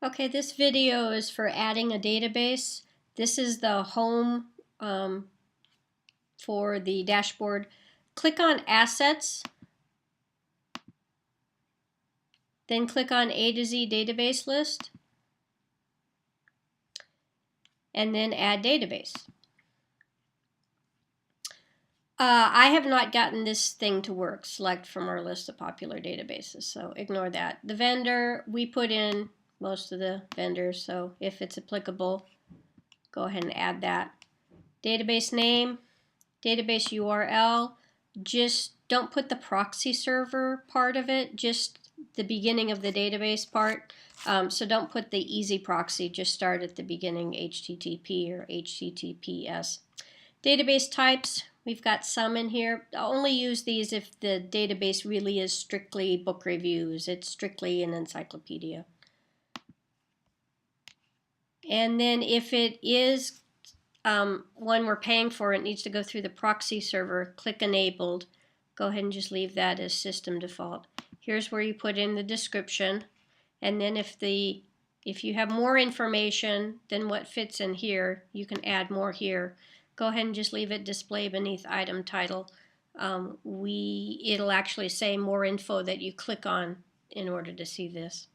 Okay, this video is for adding a database. This is the home for the dashboard. Click on Assets, then click on A to Z Database List, and then Add Database. I have not gotten this thing to work. Select from our list of popular databases, so ignore that. The vendor, we put in most of the vendors, so if it's applicable, go ahead and add that. Database name, database URL, just don't put the proxy server part of it, just the beginning of the database part. So don't put the easy proxy, just start at the beginning, HTTP or HTTPS. Database types, we've got some in here. I'll only use these if the database really is strictly book reviews. It's strictly an encyclopedia. And then if it is one we're paying for, it needs to go through the proxy server, click Enabled. Go ahead and just leave that as system default. Here's where you put in the description, and then if you have more information than what fits in here, you can add more here. Go ahead and just leave it display beneath item title. It'll actually say more info that you click on in order to see this.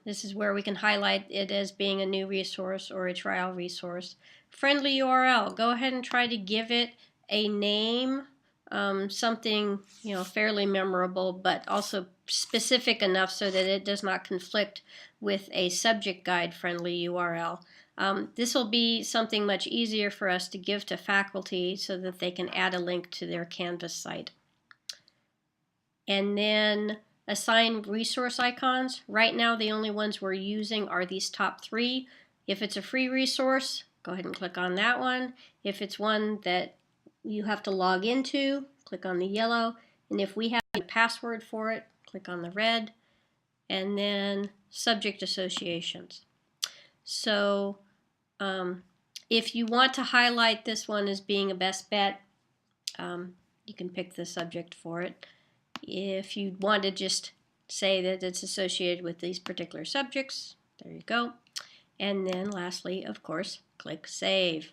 This is where we can highlight it as being a new resource or a trial resource. Friendly URL, go ahead and try to give it a name, something fairly memorable, but also specific enough so that it does not conflict with a subject guide friendly URL. This will be something much easier for us to give to faculty so that they can add a link to their Canvas site. And then assign resource icons. Right now the only ones we're using are these top three. If it's a free resource, go ahead and click on that one. If it's one that you have to log into, click on the yellow. And if we have a password for it, click on the red. And then subject associations. So if you want to highlight this one as being a best bet, you can pick the subject for it. If you want to just say that it's associated with these particular subjects, there you go. And then lastly, of course, click Save.